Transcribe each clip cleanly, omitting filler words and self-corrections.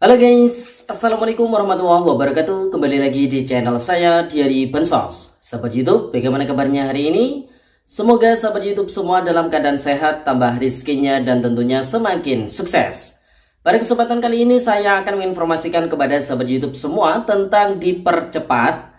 Halo guys, Assalamualaikum warahmatullahi wabarakatuh. Kembali lagi di channel saya, Diary Bansos. Sahabat YouTube, bagaimana kabarnya hari ini? Semoga sahabat YouTube semua dalam keadaan sehat, tambah rezekinya, dan tentunya semakin sukses. Pada kesempatan kali ini saya akan menginformasikan kepada sahabat YouTube semua tentang dipercepat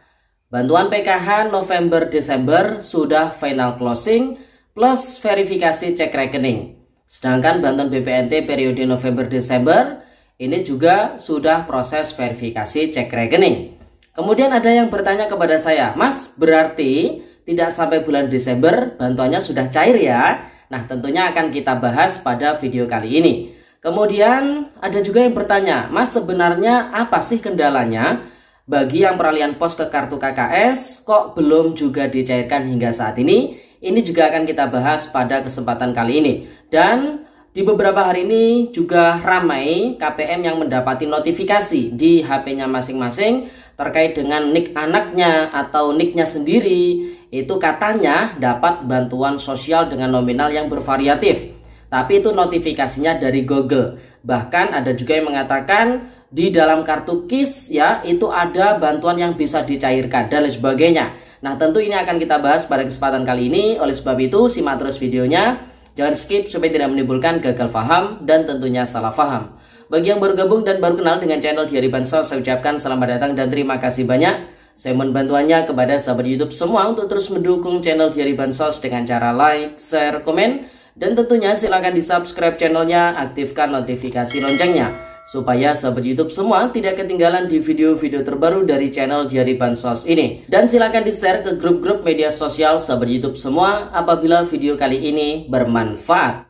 bantuan PKH November-Desember sudah final closing plus verifikasi cek rekening. Sedangkan bantuan BPNT periode November-Desember ini juga sudah proses verifikasi cek rekening. Kemudian ada yang bertanya kepada saya, Mas, berarti tidak sampai bulan Desember bantuannya sudah cair ya? Nah, tentunya akan kita bahas pada video kali ini. Kemudian ada juga yang bertanya, Mas, sebenarnya apa sih kendalanya bagi yang peralihan pos ke kartu KKS kok belum juga dicairkan hingga saat ini? Ini juga akan kita bahas pada kesempatan kali ini. Dan di beberapa hari ini juga ramai KPM yang mendapati notifikasi di HP-nya masing-masing terkait dengan nik anaknya atau niknya sendiri. Itu katanya dapat bantuan sosial dengan nominal yang bervariatif. Tapi itu notifikasinya dari Google. Bahkan ada juga yang mengatakan di dalam kartu KIS ya itu ada bantuan yang bisa dicairkan dan lain sebagainya. Nah, tentu ini akan kita bahas pada kesempatan kali ini. Oleh sebab itu simak terus videonya. Jangan skip supaya tidak menimbulkan gagal paham dan tentunya salah paham. Bagi yang baru gabung dan baru kenal dengan channel Diary Bansos, saya ucapkan selamat datang dan terima kasih banyak. Saya mohon bantuannya kepada sahabat YouTube semua untuk terus mendukung channel Diary Bansos dengan cara like, share, komen, dan tentunya silahkan di subscribe channelnya, aktifkan notifikasi loncengnya supaya sahabat YouTube semua tidak ketinggalan di video-video terbaru dari channel Diary Bansos ini. Dan silakan di-share ke grup-grup media sosial sahabat YouTube semua apabila video kali ini bermanfaat.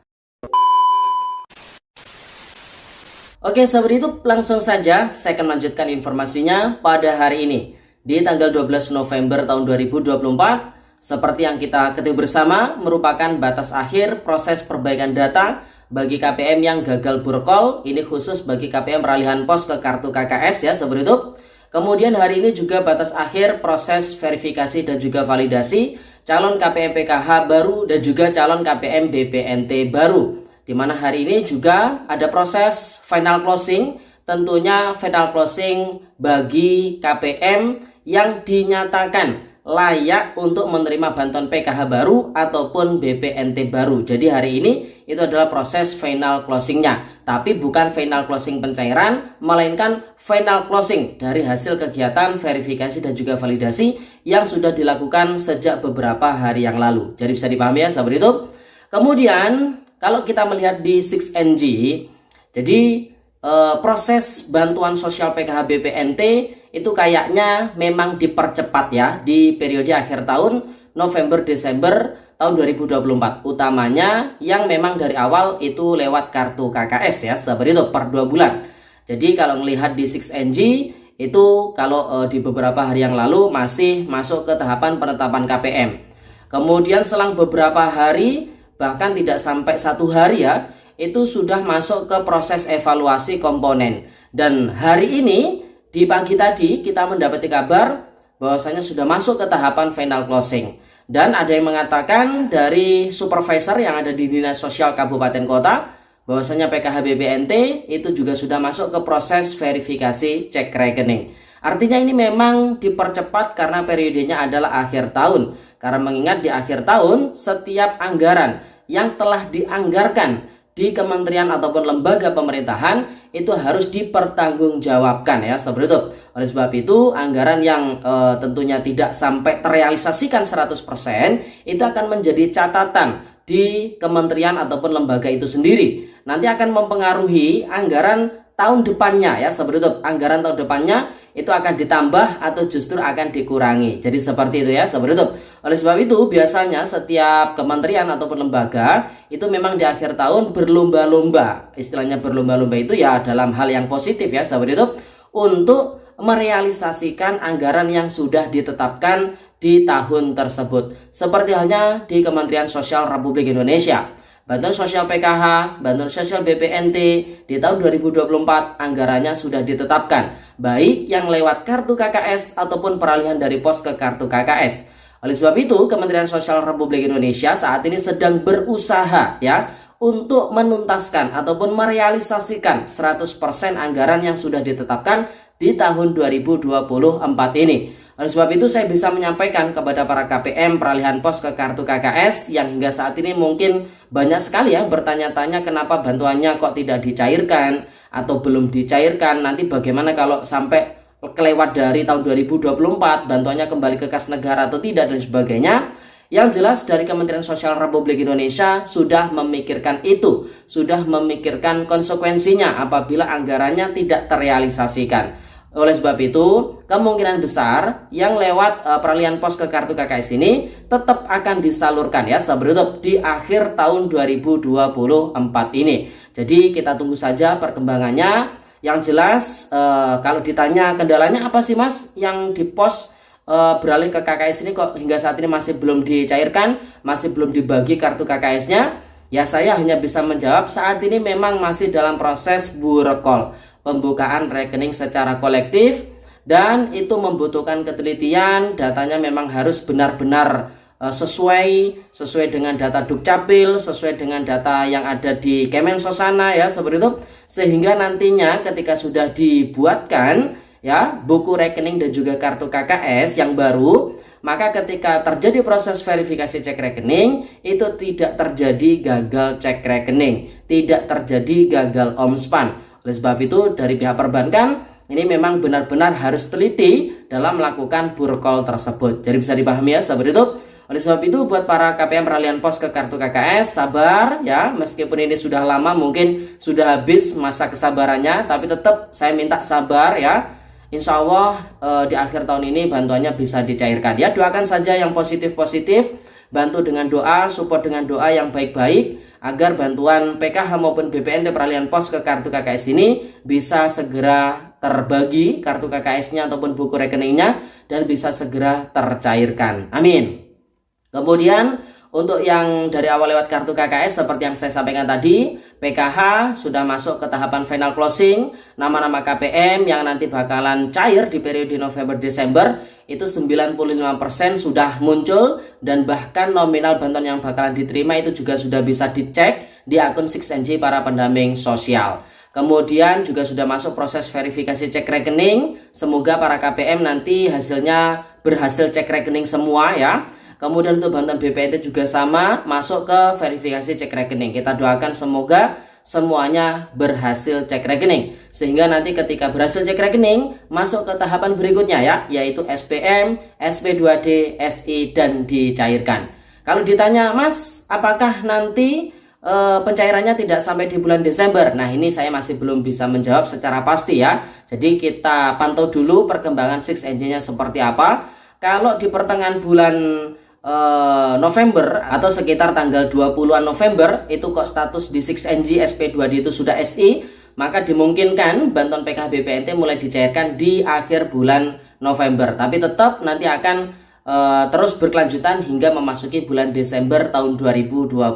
Oke sahabat YouTube, langsung saja saya akan lanjutkan informasinya pada hari ini. Di tanggal 12 November tahun 2024, seperti yang kita ketahui bersama, merupakan batas akhir proses perbaikan data bagi KPM yang gagal burcall. Ini khusus bagi KPM peralihan pos ke kartu KKS ya sahabat YouTube. Kemudian hari ini juga batas akhir proses verifikasi dan juga validasi calon KPM PKH baru dan juga calon KPM BPNT baru. Dimana hari ini juga ada proses final closing. Tentunya final closing bagi KPM yang dinyatakan layak untuk menerima bantuan PKH baru ataupun BPNT baru. Jadi hari ini itu adalah proses final closingnya. Tapi bukan final closing pencairan, melainkan final closing dari hasil kegiatan verifikasi dan juga validasi yang sudah dilakukan sejak beberapa hari yang lalu. Jadi bisa dipahami ya sahabat YouTube. Kemudian kalau kita melihat di 6NG, jadi proses bantuan sosial PKH BPNT itu kayaknya memang dipercepat ya di periode akhir tahun November-Desember tahun 2024. Utamanya yang memang dari awal itu lewat kartu KKS ya sahabat itu per 2 bulan. Jadi kalau melihat di 6NG itu kalau di beberapa hari yang lalu masih masuk ke tahapan penetapan KPM. Kemudian selang beberapa hari bahkan tidak sampai 1 hari ya itu sudah masuk ke proses evaluasi komponen. Dan hari ini di pagi tadi kita mendapati kabar bahwasanya sudah masuk ke tahapan final closing. Dan ada yang mengatakan dari supervisor yang ada di Dinas Sosial Kabupaten Kota bahwasanya PKH BPNT itu juga sudah masuk ke proses verifikasi cek rekening. Artinya ini memang dipercepat karena periodenya adalah akhir tahun. Karena mengingat di akhir tahun setiap anggaran yang telah dianggarkan di kementerian ataupun lembaga pemerintahan itu harus dipertanggungjawabkan ya sahabat YouTube. Oleh sebab itu anggaran yang tentunya tidak sampai terrealisasikan 100% itu akan menjadi catatan di kementerian ataupun lembaga itu sendiri. Nanti akan mempengaruhi anggaran tahun depannya ya sahabat YouTube. Anggaran tahun depannya itu akan ditambah atau justru akan dikurangi. Jadi seperti itu ya sahabat YouTube. Oleh sebab itu biasanya setiap kementerian ataupun lembaga itu memang di akhir tahun berlomba-lomba. Istilahnya berlomba-lomba itu ya dalam hal yang positif ya sahabat YouTube, untuk merealisasikan anggaran yang sudah ditetapkan di tahun tersebut. Seperti halnya di Kementerian Sosial Republik Indonesia. Bantuan sosial PKH, bantuan sosial BPNT di tahun 2024 anggarannya sudah ditetapkan, baik yang lewat kartu KKS ataupun peralihan dari pos ke kartu KKS. Oleh sebab itu, Kementerian Sosial Republik Indonesia saat ini sedang berusaha ya untuk menuntaskan ataupun merealisasikan 100% anggaran yang sudah ditetapkan di tahun 2024 ini. Oleh sebab itu saya bisa menyampaikan kepada para KPM peralihan pos ke kartu KKS yang hingga saat ini mungkin banyak sekali yang bertanya-tanya kenapa bantuannya kok tidak dicairkan atau belum dicairkan. Nanti bagaimana kalau sampai kelewat dari tahun 2024 bantuannya kembali ke kas negara atau tidak dan sebagainya. Yang jelas dari Kementerian Sosial Republik Indonesia sudah memikirkan itu, sudah memikirkan konsekuensinya apabila anggarannya tidak terrealisasikan. Oleh sebab itu, kemungkinan besar yang lewat peralihan pos ke kartu KKS ini tetap akan disalurkan ya seberapa di akhir tahun 2024 ini. Jadi kita tunggu saja perkembangannya. Yang jelas kalau ditanya kendalanya apa sih Mas yang di pos beralih ke KKS ini kok hingga saat ini masih belum dicairkan, masih belum dibagi kartu KKS-nya? Ya saya hanya bisa menjawab saat ini memang masih dalam proses burekol, pembukaan rekening secara kolektif, dan itu membutuhkan ketelitian. Datanya memang harus benar-benar sesuai dengan data Dukcapil, sesuai dengan data yang ada di Kemensosana ya seperti itu, sehingga nantinya ketika sudah dibuatkan ya buku rekening dan juga kartu KKS yang baru, maka ketika terjadi proses verifikasi cek rekening itu tidak terjadi gagal cek rekening, tidak terjadi gagal omspan. Oleh sebab itu dari pihak perbankan ini memang benar-benar harus teliti dalam melakukan burekol tersebut. Jadi bisa dipahami ya seperti itu. Oleh sebab itu buat para KPM peralihan pos ke kartu KKS sabar ya, meskipun ini sudah lama mungkin sudah habis masa kesabarannya, tapi tetap saya minta sabar ya. Insya Allah di akhir tahun ini bantuannya bisa dicairkan ya. Doakan saja yang positif-positif, bantu dengan doa, support dengan doa yang baik-baik agar bantuan PKH maupun BPNT peralihan pos ke kartu KKS ini bisa segera terbagi kartu KKS-nya ataupun buku rekeningnya dan bisa segera tercairkan. Amin. Kemudian untuk yang dari awal lewat kartu KKS seperti yang saya sampaikan tadi, PKH sudah masuk ke tahapan final closing. Nama-nama KPM yang nanti bakalan cair di periode November-Desember itu 95% sudah muncul, dan bahkan nominal bantuan yang bakalan diterima itu juga sudah bisa dicek di akun 6NG para pendamping sosial. Kemudian juga sudah masuk proses verifikasi cek rekening. Semoga para KPM nanti hasilnya berhasil cek rekening semua ya. Kemudian untuk bantuan BPNT juga sama, masuk ke verifikasi cek rekening. Kita doakan semoga semuanya berhasil cek rekening, sehingga nanti ketika berhasil cek rekening masuk ke tahapan berikutnya ya, yaitu SPM, SP2D, SI dan dicairkan. Kalau ditanya Mas, apakah nanti pencairannya tidak sampai di bulan Desember? Nah ini saya masih belum bisa menjawab secara pasti ya. Jadi kita pantau dulu perkembangan 6NG-nya seperti apa. Kalau di pertengahan bulan November atau sekitar tanggal 20-an November itu kok status di 6NG SP2D itu sudah SI, maka dimungkinkan bantuan PKH BPNT mulai dicairkan di akhir bulan November. Tapi tetap nanti akan terus berkelanjutan hingga memasuki bulan Desember tahun 2024.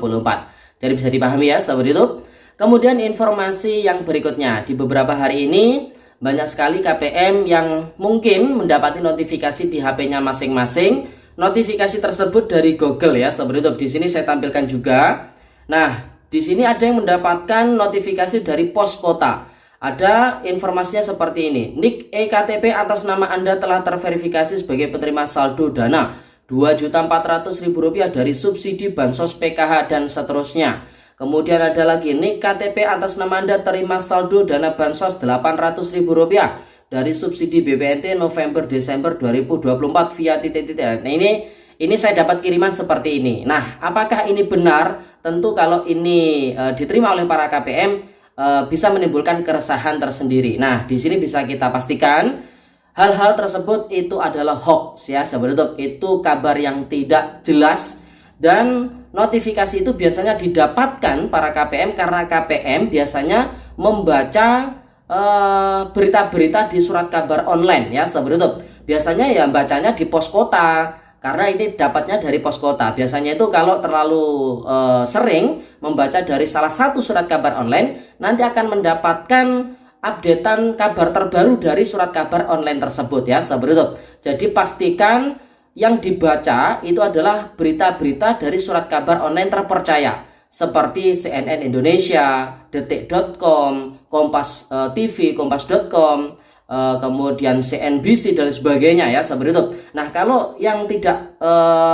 Jadi bisa dipahami ya seperti itu. Kemudian informasi yang berikutnya, di beberapa hari ini banyak sekali KPM yang mungkin mendapati notifikasi di HP-nya masing-masing. Notifikasi tersebut dari Google ya, seperti itu. Di sini saya tampilkan juga. Nah, di sini ada yang mendapatkan notifikasi dari Pos Kota. Ada informasinya seperti ini. NIK eKTP atas nama Anda telah terverifikasi sebagai penerima saldo dana Rp2.400.000 dari subsidi bansos PKH dan seterusnya. Kemudian ada lagi NIK KTP atas nama Anda terima saldo dana bansos Rp800.000 dari subsidi BPNT November-Desember 2024 via titik-titik. Nah ini saya dapat kiriman seperti ini. Nah apakah ini benar? Tentu kalau ini diterima oleh para KPM bisa menimbulkan keresahan tersendiri. Nah di sini bisa kita pastikan hal-hal tersebut itu adalah hoax ya, sebenarnya itu kabar yang tidak jelas, dan notifikasi itu biasanya didapatkan para KPM karena KPM biasanya membaca berita-berita di surat kabar online ya, seperti itu. Biasanya ya bacanya di Pos Kota karena ini dapatnya dari Pos Kota. Biasanya itu kalau terlalu sering membaca dari salah satu surat kabar online, nanti akan mendapatkan updatean kabar terbaru dari surat kabar online tersebut ya, seperti itu. Jadi pastikan yang dibaca itu adalah berita-berita dari surat kabar online terpercaya. seperti CNN Indonesia, Detik.com, Kompas TV, Kompas.com, kemudian CNBC dan sebagainya ya, seperti itu. Nah, kalau yang tidak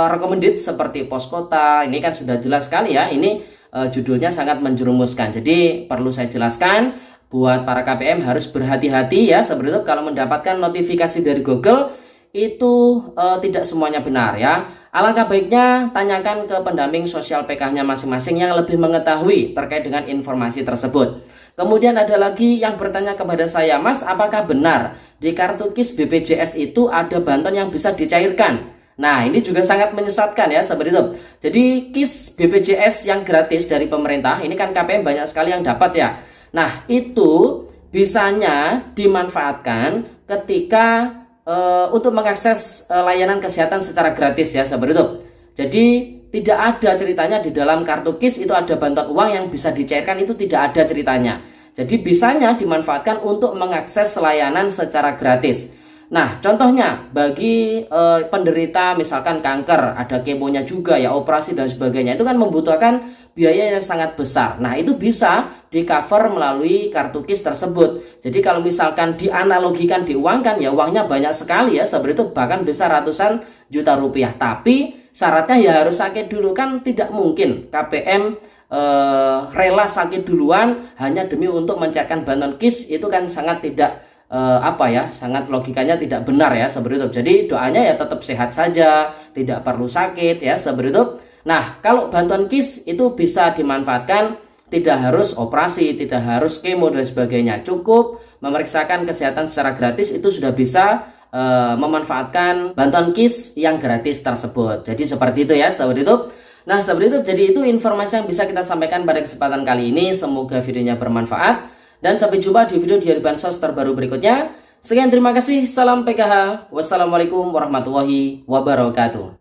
recommended seperti Pos Kota, ini kan sudah jelas sekali ya, ini judulnya sangat menjerumuskan. Jadi perlu saya jelaskan buat para KPM harus berhati-hati ya, seperti itu. Kalau mendapatkan notifikasi dari Google itu tidak semuanya benar ya. Alangkah baiknya tanyakan ke pendamping sosial PK-nya masing-masing yang lebih mengetahui terkait dengan informasi tersebut. Kemudian ada lagi yang bertanya kepada saya, Mas, apakah benar di kartu KIS BPJS itu ada bantuan yang bisa dicairkan? Nah, ini juga sangat menyesatkan ya, seperti itu. Jadi KIS BPJS yang gratis dari pemerintah, ini kan KPM banyak sekali yang dapat ya. Nah, itu bisanya dimanfaatkan ketika untuk mengakses layanan kesehatan secara gratis ya, seperti itu. Jadi tidak ada ceritanya di dalam kartu KIS itu ada bantuan uang yang bisa dicairkan, itu tidak ada ceritanya. Jadi bisanya dimanfaatkan untuk mengakses layanan secara gratis. Nah, contohnya bagi penderita misalkan kanker, ada kemonya juga ya, operasi dan sebagainya, itu kan membutuhkan biaya yang sangat besar. Nah, itu bisa di cover melalui kartu KIS tersebut. Jadi kalau misalkan dianalogikan, diuangkan ya, uangnya banyak sekali ya, seperti itu, bahkan bisa ratusan juta rupiah. Tapi syaratnya ya harus sakit dulu, kan tidak mungkin KPM rela sakit duluan hanya demi untuk mencairkan bantuan KIS, itu kan sangat tidak sangat logikanya tidak benar ya, seperti itu. Jadi doanya ya tetap sehat saja, tidak perlu sakit ya, seperti itu. Nah, kalau bantuan KIS itu bisa dimanfaatkan, tidak harus operasi, tidak harus kemo dan sebagainya. Cukup memeriksakan kesehatan secara gratis, itu sudah bisa memanfaatkan bantuan KIS yang gratis tersebut. Jadi seperti itu ya, seperti itu. Nah, seperti itu. Jadi itu informasi yang bisa kita sampaikan pada kesempatan kali ini. Semoga videonya bermanfaat. Dan sampai jumpa di video di Bansos terbaru berikutnya. Sekian, terima kasih. Salam PKH. Wassalamualaikum warahmatullahi wabarakatuh.